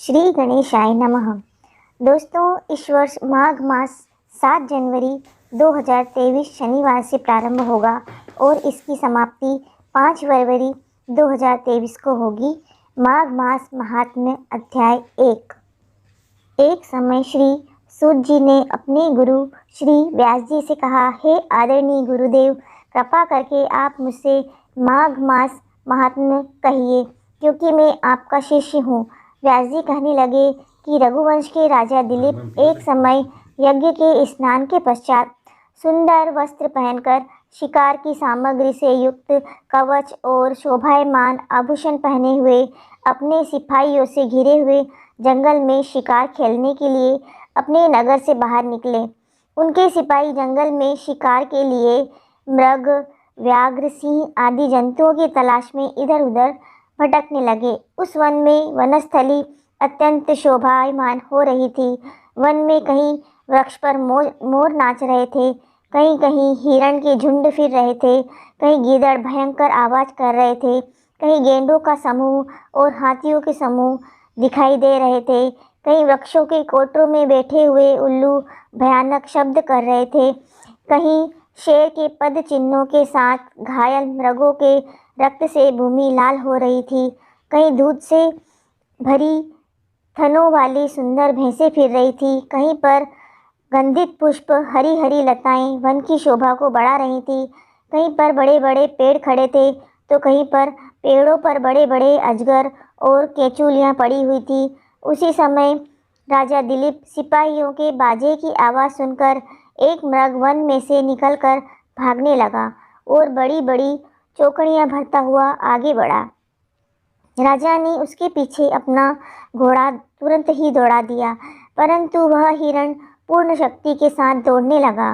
श्री गणेशाय नमः। दोस्तों, इस वर्ष माघ मास 7 जनवरी 2023 शनिवार से प्रारंभ होगा और इसकी समाप्ति 5 फरवरी 2023 को होगी। माघ मास महात्म्य अध्याय 1। एक समय श्री सूत जी ने अपने गुरु श्री व्यास जी से कहा, हे आदरणीय गुरुदेव, कृपा करके आप मुझसे माघ मास महात्म्य कहिए, क्योंकि मैं आपका शिष्य हूँ। व्यास जी कहने लगे कि रघुवंश के राजा दिलीप एक समय यज्ञ के स्नान के पश्चात सुंदर वस्त्र पहनकर शिकार की सामग्री से युक्त कवच और शोभायमान आभूषण पहने हुए अपने सिपाहियों से घिरे हुए जंगल में शिकार खेलने के लिए अपने नगर से बाहर निकले। उनके सिपाही जंगल में शिकार के लिए मृग, व्याघ्र, सिंह आदि जंतुओं की तलाश में इधर उधर भटकने लगे। उस वन में वनस्थली अत्यंत शोभायमान हो रही थी। वन में कहीं वृक्ष पर मोर नाच रहे थे, कहीं कहीं हिरण के झुंड फिर रहे थे, कहीं गीदड़ भयंकर आवाज कर रहे थे, कहीं गेंडों का समूह और हाथियों के समूह दिखाई दे रहे थे, कहीं वृक्षों के कोटरों में बैठे हुए उल्लू भयानक शब्द कर रहे थे, कहीं शेर के पद चिन्हों के साथ घायल मृगों के रक्त से भूमि लाल हो रही थी, कहीं दूध से भरी थनों वाली सुंदर भैंसें फिर रही थी, कहीं पर गंधित पुष्प, हरी हरी लताएं वन की शोभा को बढ़ा रही थी, कहीं पर बड़े बड़े पेड़ खड़े थे तो कहीं पर पेड़ों पर बड़े बड़े अजगर और केचुलियां पड़ी हुई थी। उसी समय राजा दिलीप सिपाहियों के बाजे की आवाज़ सुनकर एक मृग वन में से निकलकर भागने लगा और बड़ी बड़ी चौकड़ियां भरता हुआ आगे बढ़ा। राजा ने उसके पीछे अपना घोड़ा तुरंत ही दौड़ा दिया, परंतु वह हिरण पूर्ण शक्ति के साथ दौड़ने लगा।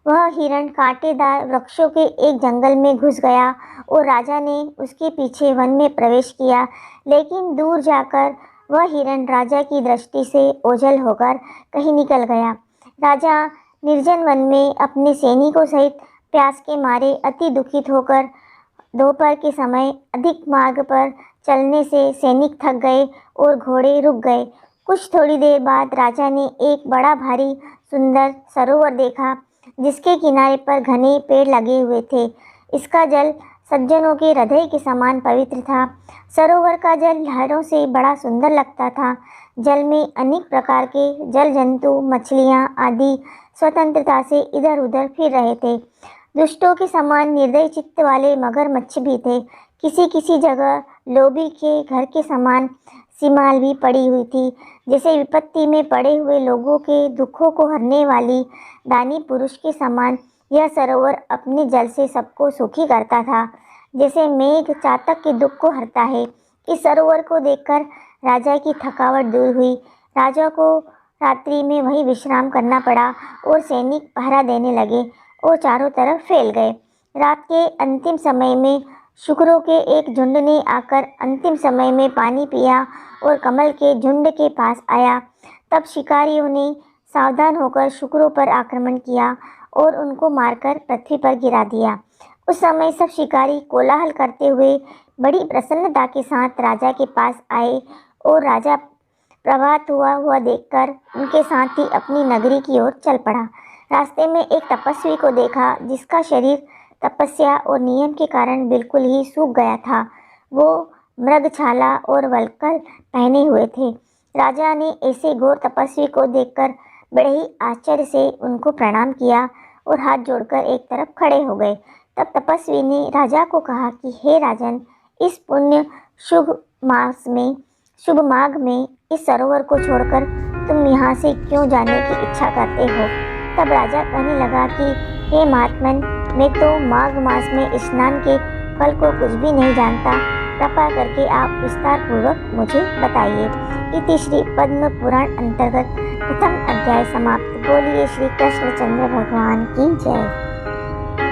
वह हिरण कांटेदार वृक्षों के एक जंगल में घुस गया और राजा ने उसके पीछे वन में प्रवेश किया, लेकिन दूर जाकर वह हिरण राजा की दृष्टि से ओझल होकर कहीं निकल गया। राजा निर्जन वन में अपने सैनिकों सहित प्यास के मारे अति दुखित होकर दोपहर के समय अधिक मार्ग पर चलने से सैनिक थक गए और घोड़े रुक गए। कुछ थोड़ी देर बाद राजा ने एक बड़ा भारी सुंदर सरोवर देखा, जिसके किनारे पर घने पेड़ लगे हुए थे। इसका जल सज्जनों के हृदय के समान पवित्र था। सरोवर का जल लहरों से बड़ा सुंदर लगता था। जल में अनेक प्रकार के जल जंतु, मछलियाँ आदि स्वतंत्रता से इधर उधर फिर रहे थे। दुष्टों के समान निर्दयी चित्त वाले मगरमच्छ भी थे। किसी किसी जगह लोभी के घर के समान सीमाल भी पड़ी हुई थी। जैसे विपत्ति में पड़े हुए लोगों के दुखों को हरने वाली दानी पुरुष के समान यह सरोवर अपने जल से सबको सुखी करता था, जैसे मेघ चातक के दुख को हरता है। इस सरोवर को देखकर राजा की थकावट दूर हुई। राजा को रात्रि में वहीं विश्राम करना पड़ा और सैनिक पहरा देने लगे और चारों तरफ फैल गए। रात के अंतिम समय में शुकरों के एक झुंड ने आकर अंतिम समय में पानी पिया और कमल के झुंड के पास आया। तब शिकारियों ने सावधान होकर शुकरों पर आक्रमण किया और उनको मारकर पृथ्वी पर गिरा दिया। उस समय सब शिकारी कोलाहल करते हुए बड़ी प्रसन्नता के साथ राजा के पास आए और राजा प्रभात हुआ देखकर उनके साथ ही अपनी नगरी की ओर चल पड़ा। रास्ते में एक तपस्वी को देखा, जिसका शरीर तपस्या और नियम के कारण बिल्कुल ही सूख गया था। वो मृगछाला और वल्कल पहने हुए थे। राजा ने ऐसे घोर तपस्वी को देखकर बड़े ही आश्चर्य से उनको प्रणाम किया और हाथ जोड़कर एक तरफ खड़े हो गए। तब तपस्वी ने राजा को कहा कि हे राजन, इस पुण्य शुभ माघ में इस सरोवर को छोड़कर तुम यहाँ से क्यों जाने की इच्छा करते हो? तब राजा कहने लगा कि हे महात्मन, मैं तो माघ मास में स्नान के फल को कुछ भी नहीं जानता। कृपा करके आप विस्तार पूर्वक मुझे बताइए। इति श्री पद्म पुराण अंतर्गत प्रथम अध्याय समाप्त। बोलिए श्री कृष्णचंद्र भगवान की जय।